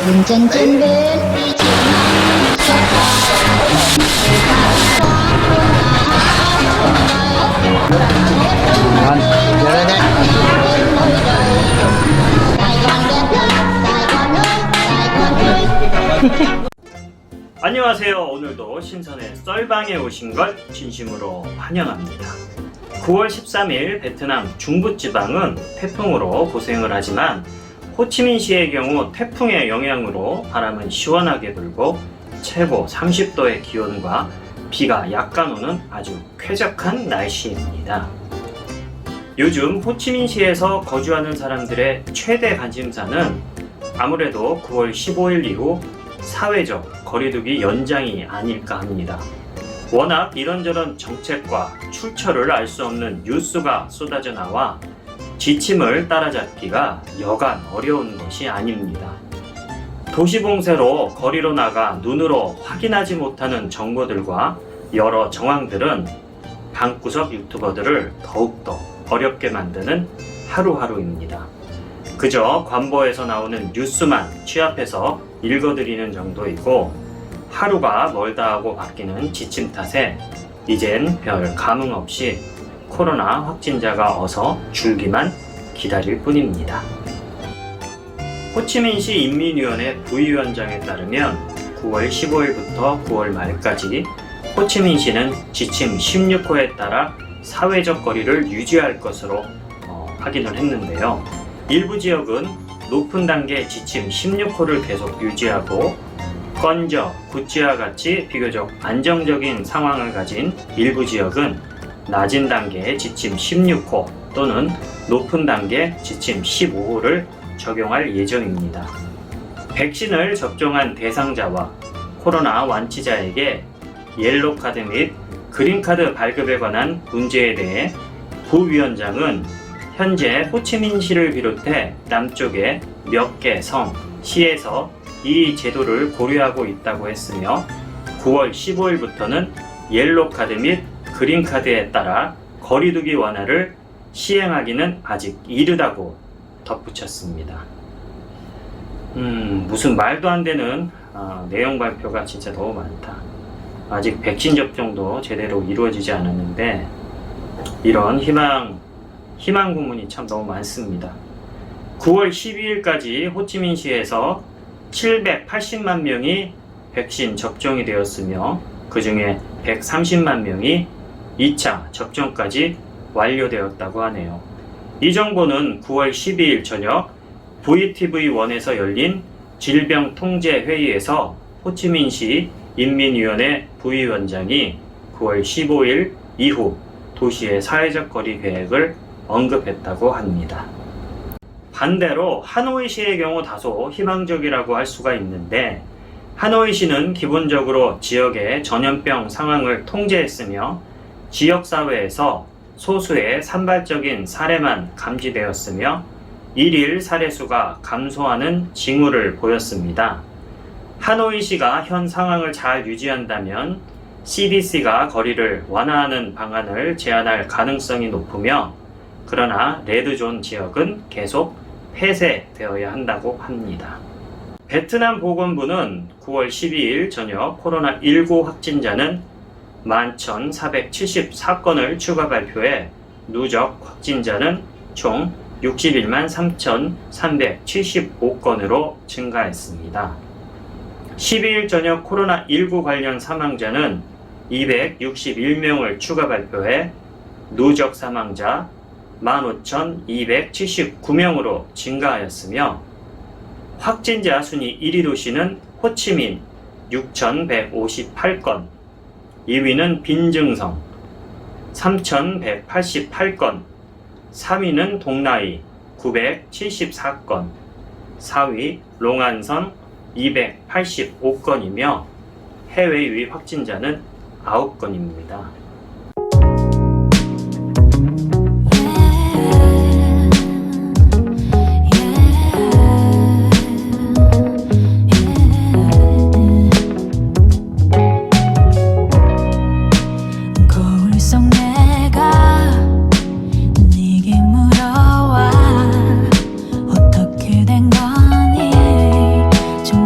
운전준비 안녕하세요. 오늘도 신선의 썰방에 오신 걸 진심으로 환영합니다. 9월 13일 베트남 중부지방은 태풍으로 고생을 하지만 호치민시의 경우 태풍의 영향으로 바람은 시원하게 불고 최고 30도의 기온과 비가 약간 오는 아주 쾌적한 날씨입니다. 요즘 호치민시에서 거주하는 사람들의 최대 관심사는 아무래도 9월 15일 이후 사회적 거리두기 연장이 아닐까 합니다. 워낙 이런저런 정책과 출처를 알 수 없는 뉴스가 쏟아져 나와 지침을 따라잡기가 여간 어려운 것이 아닙니다. 도시봉쇄로 거리로 나가 눈으로 확인하지 못하는 정보들과 여러 정황들은 방구석 유튜버들을 더욱더 어렵게 만드는 하루하루입니다. 그저 관보에서 나오는 뉴스만 취합해서 읽어드리는 정도이고 하루가 멀다 하고 바뀌는 지침 탓에 이젠 별 감흥 없이 코로나 확진자가 어서 줄기만 기다릴 뿐입니다. 호치민시 인민위원회 부위원장에 따르면 9월 15일부터 9월 말까지 호치민시는 지침 16호에 따라 사회적 거리를 유지할 것으로 확인을 했는데요. 일부 지역은 높은 단계 지침 16호를 계속 유지하고 건저, 구찌와 같이 비교적 안정적인 상황을 가진 일부 지역은 낮은 단계의 지침 16호 또는 높은 단계 지침 15호를 적용할 예정입니다. 백신을 접종한 대상자와 코로나 완치자에게 옐로카드 및 그린카드 발급에 관한 문제에 대해 부위원장은 현재 호치민시를 비롯해 남쪽의 몇 개 성, 시에서 이 제도를 고려하고 있다고 했으며 9월 15일부터는 옐로카드 및 그린카드에 따라 거리두기 완화를 시행하기는 아직 이르다고 덧붙였습니다. 무슨 말도 안 되는 내용 발표가 진짜 너무 많다. 아직 백신 접종도 제대로 이루어지지 않았는데 이런 희망 고문이 참 너무 많습니다. 9월 12일까지 호치민시에서 780만 명이 백신 접종이 되었으며 그 중에 130만 명이 2차 접종까지 완료되었다고 하네요. 이 정보는 9월 12일 저녁 VTV1에서 열린 질병통제회의에서 호치민시 인민위원회 부위원장이 9월 15일 이후 도시의 사회적 거리 계획을 언급했다고 합니다. 반대로 하노이시의 경우 다소 희망적이라고 할 수가 있는데 하노이시는 기본적으로 지역의 전염병 상황을 통제했으며 지역사회에서 소수의 산발적인 사례만 감지되었으며 일일 사례수가 감소하는 징후를 보였습니다. 하노이시가 현 상황을 잘 유지한다면 CDC가 거리를 완화하는 방안을 제안할 가능성이 높으며 그러나 레드존 지역은 계속 폐쇄되어야 한다고 합니다. 베트남 보건부는 9월 12일 저녁 코로나19 확진자는 11,474건을 추가 발표해 누적 확진자는 총 61만 3,375건으로 증가했습니다. 12일 저녁 코로나19 관련 사망자는 261명을 추가 발표해 누적 사망자 15,279명으로 증가하였으며 확진자 순위 1위 도시는 호치민 6,158건, 2위는 빈증성 3,188건, 3위는 동나이 974건, 4위 롱안성 285건이며 해외 유입 확진자는 9건입니다. 어떻게 된 거니 좀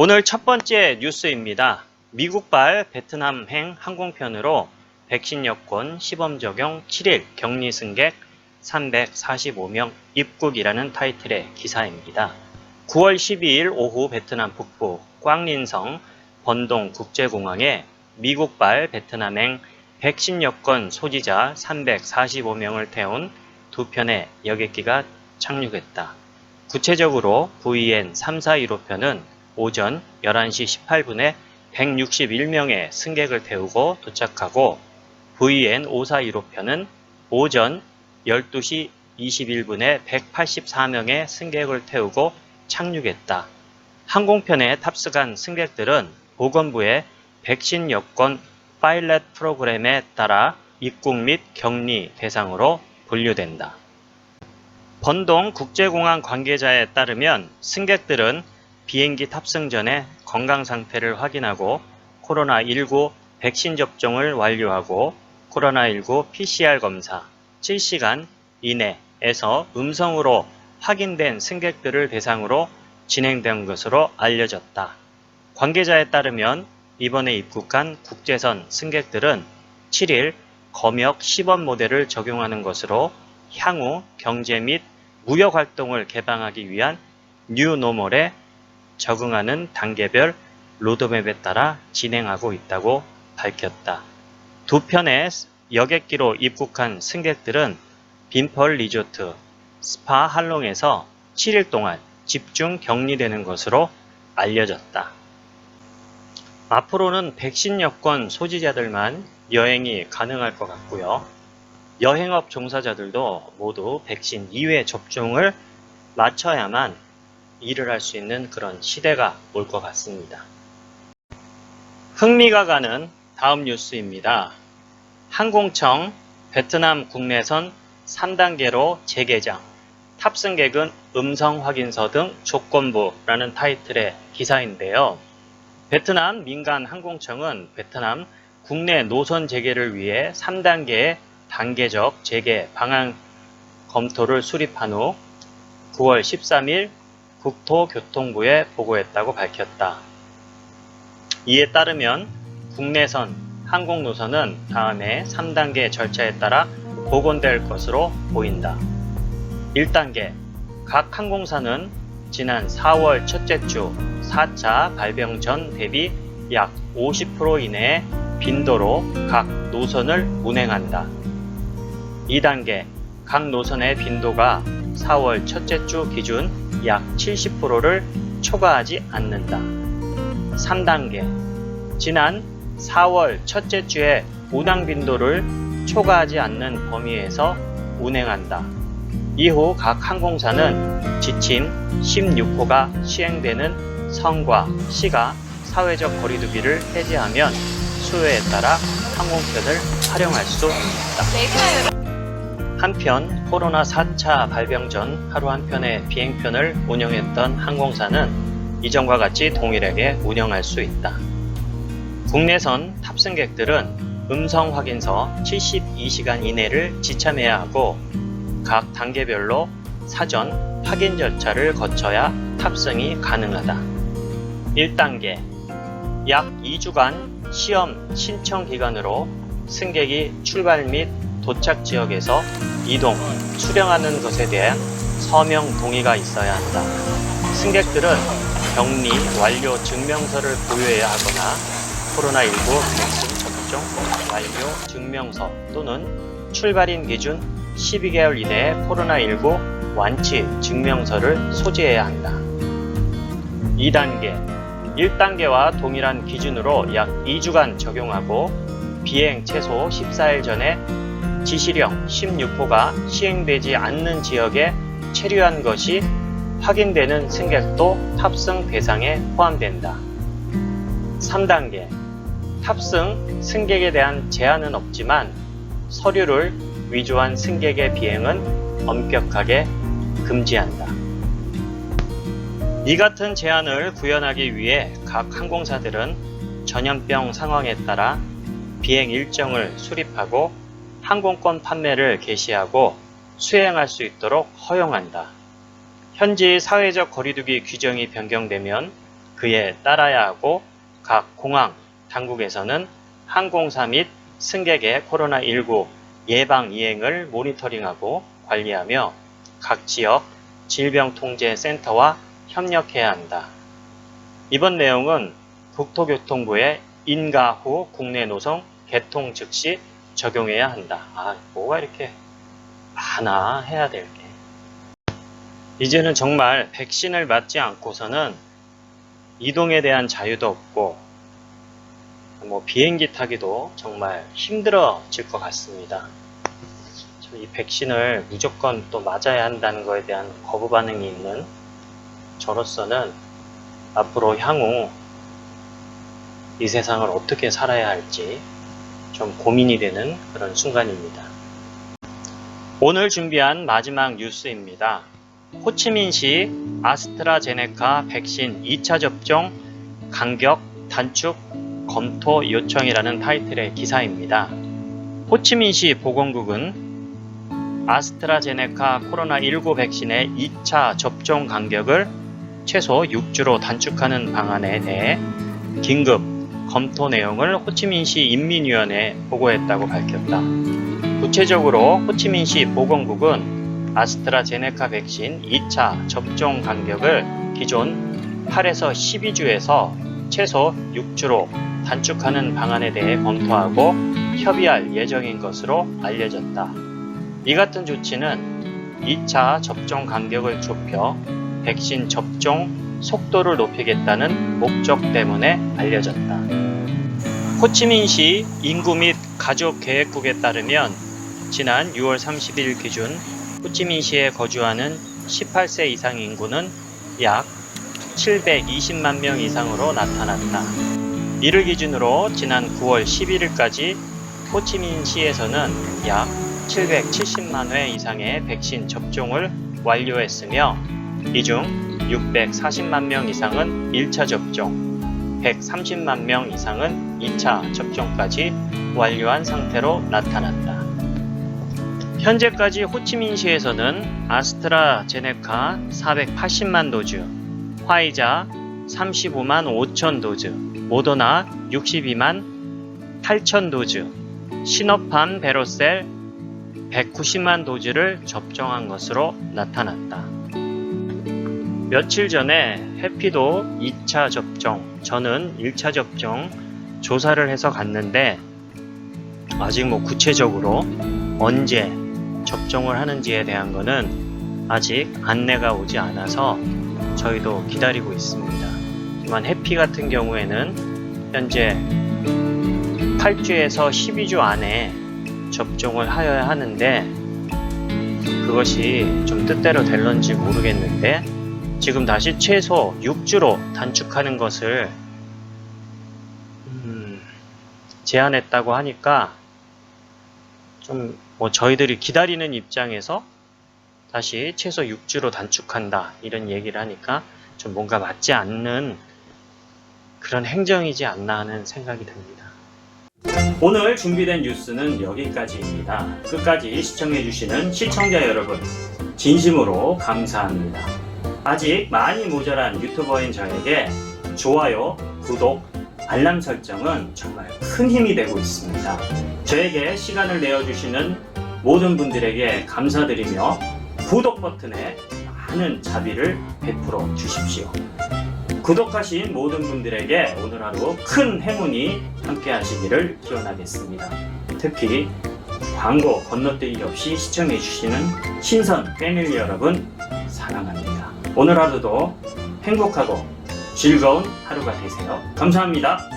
오늘 첫 번째 뉴스입니다. 미국발 베트남행 항공편으로 백신 여권 시범 적용 7일 격리 승객 345명 입국이라는 타이틀의 기사입니다. 9월 12일 오후 베트남 북부 꽝린성 번동 국제공항에 미국발 베트남행 백신 여권 소지자 345명을 태운 두 편의 여객기가 착륙했다. 구체적으로 VN 3415편은 오전 11시 18분에 161명의 승객을 태우고 도착하고 VN 5415편은 오전 12시 21분에 184명의 승객을 태우고 착륙했다. 항공편에 탑승한 승객들은 보건부의 백신 여권 파일럿 프로그램에 따라 입국 및 격리 대상으로 분류된다. 번동 국제공항 관계자에 따르면 승객들은 비행기 탑승 전에 건강 상태를 확인하고 코로나19 백신 접종을 완료하고 코로나19 PCR 검사 7시간 이내에서 음성으로 확인된 승객들을 대상으로 진행된 것으로 알려졌다. 관계자에 따르면 이번에 입국한 국제선 승객들은 7일 검역 시범 모델을 적용하는 것으로 향후 경제 및 무역 활동을 개방하기 위한 뉴노멀에 적응하는 단계별 로드맵에 따라 진행하고 있다고 밝혔다. 두 편의 여객기로 입국한 승객들은 빈펄 리조트, 스파 할롱에서 7일 동안 집중 격리되는 것으로 알려졌다. 앞으로는 백신 여권 소지자들만 여행이 가능할 것 같고요. 여행업 종사자들도 모두 백신 2회 접종을 마쳐야만 일을 할 수 있는 그런 시대가 올 것 같습니다. 흥미가 가는 다음 뉴스입니다. 항공청 베트남 국내선 3단계로 재개장, 탑승객은 음성 확인서 등 조건부라는 타이틀의 기사인데요. 베트남 민간 항공청은 베트남 국내 노선 재개를 위해 3단계의 단계적 재개 방안 검토를 수립한 후 9월 13일 국토교통부에 보고했다고 밝혔다. 이에 따르면 국내선 항공 노선은 다음에 3단계 절차에 따라 복원될 것으로 보인다. 1단계, 각 항공사는 지난 4월 첫째 주 4차 발병 전 대비 약 50% 이내의 빈도로 각 노선을 운행한다. 2단계, 각 노선의 빈도가 4월 첫째 주 기준 약 70%를 초과하지 않는다. 3단계, 지난 4월 첫째 주의 운항 빈도를 초과하지 않는 범위에서 운행한다. 이후 각 항공사는 지침 16호가 시행되는 성과 시가 사회적 거리두기를 해제하면 수요에 따라 항공편을 활용할 수 있다. 한편 코로나 4차 발병 전 하루 한 편의 비행편을 운영했던 항공사는 이전과 같이 동일하게 운영할 수 있다. 국내선 탑승객들은 음성 확인서 72시간 이내를 지참해야 하고 각 단계별로 사전 확인 절차를 거쳐야 탑승이 가능하다. 1단계, 약 2주간 시험 신청 기간으로 승객이 출발 및 도착 지역에서 이동, 수령하는 것에 대한 서명 동의가 있어야 한다. 승객들은 격리 완료 증명서를 보유해야 하거나 코로나19 백신 접종 완료 증명서 또는 출발인 기준 12개월 이내에 코로나19 완치 증명서를 소지해야 한다. 2단계, 1단계와 동일한 기준으로 약 2주간 적용하고 비행 최소 14일 전에 지시령 16호가 시행되지 않는 지역에 체류한 것이 확인되는 승객도 탑승 대상에 포함된다. 3단계, 탑승 승객에 대한 제한은 없지만 서류를 위조한 승객의 비행은 엄격하게 금지한다. 이 같은 제한을 구현하기 위해 각 항공사들은 전염병 상황에 따라 비행 일정을 수립하고 항공권 판매를 개시하고 수행할 수 있도록 허용한다. 현지 사회적 거리두기 규정이 변경되면 그에 따라야 하고 각 공항 당국에서는 항공사 및 승객의 코로나19 예방 이행을 모니터링하고 관리하며 각 지역 질병통제센터와 협력해야 한다. 이번 내용은 국토교통부의 인가 후 국내 노선 개통 즉시 적용해야 한다. 뭐가 이렇게 많아 해야 될 게. 이제는 정말 백신을 맞지 않고서는 이동에 대한 자유도 없고 비행기 타기도 정말 힘들어질 것 같습니다. 이 백신을 무조건 또 맞아야 한다는 것에 대한 거부 반응이 있는 저로서는 앞으로 향후 이 세상을 어떻게 살아야 할지 좀 고민이 되는 그런 순간입니다. 오늘 준비한 마지막 뉴스입니다. 호치민시 아스트라제네카 백신 2차 접종 간격 단축 검토 요청이라는 타이틀의 기사입니다. 호치민시 보건국은 아스트라제네카 코로나19 백신의 2차 접종 간격을 최소 6주로 단축하는 방안에 대해 긴급 검토 내용을 호치민시 인민위원회에 보고했다고 밝혔다. 구체적으로 호치민시 보건국은 아스트라제네카 백신 2차 접종 간격을 기존 8에서 12주에서 최소 6주로 단축하는 방안에 대해 검토하고 협의할 예정인 것으로 알려졌다. 이 같은 조치는 2차 접종 간격을 좁혀 백신 접종 속도를 높이겠다는 목적 때문에 알려졌다. 호치민시 인구 및 가족계획국에 따르면 지난 6월 30일 기준 호치민시에 거주하는 18세 이상 인구는 약 720만 명 이상으로 나타났다. 이를 기준으로 지난 9월 11일까지 호치민시에서는 약 770만 회 이상의 백신 접종을 완료했으며 이 중 640만 명 이상은 1차 접종, 130만 명 이상은 2차 접종까지 완료한 상태로 나타났다. 현재까지 호치민시에서는 아스트라제네카 480만 도즈, 화이자 35만 5천 도즈, 모더나 62만 8천 도즈, 시노팜 베로셀 190만 도즈를 접종한 것으로 나타났다. 며칠 전에 해피도 2차 접종, 저는 1차 접종 조사를 해서 갔는데 아직 구체적으로 언제 접종을 하는지에 대한 거는 아직 안내가 오지 않아서 저희도 기다리고 있습니다. 하지만 해피 같은 경우에는 현재 8주에서 12주 안에 접종을 하여야 하는데 그것이 좀 뜻대로 될런지 모르겠는데 지금 다시 최소 6주로 단축하는 것을 제안했다고 하니까 좀 저희들이 기다리는 입장에서 다시 최소 6주로 단축한다 이런 얘기를 하니까 좀 뭔가 맞지 않는 그런 행정이지 않나 하는 생각이 듭니다. 오늘 준비된 뉴스는 여기까지입니다. 끝까지 시청해주시는 시청자 여러분 진심으로 감사합니다. 아직 많이 모자란 유튜버인 저에게 좋아요, 구독, 알람 설정은 정말 큰 힘이 되고 있습니다. 저에게 시간을 내어주시는 모든 분들에게 감사드리며 구독 버튼에 많은 자비를 베풀어 주십시오. 구독하신 모든 분들에게 오늘 하루 큰 행운이 함께 하시기를 기원하겠습니다. 특히 광고 건너뛰기 없이 시청해 주시는 신선 패밀리 여러분 사랑합니다. 오늘 하루도 행복하고 즐거운 하루가 되세요. 감사합니다.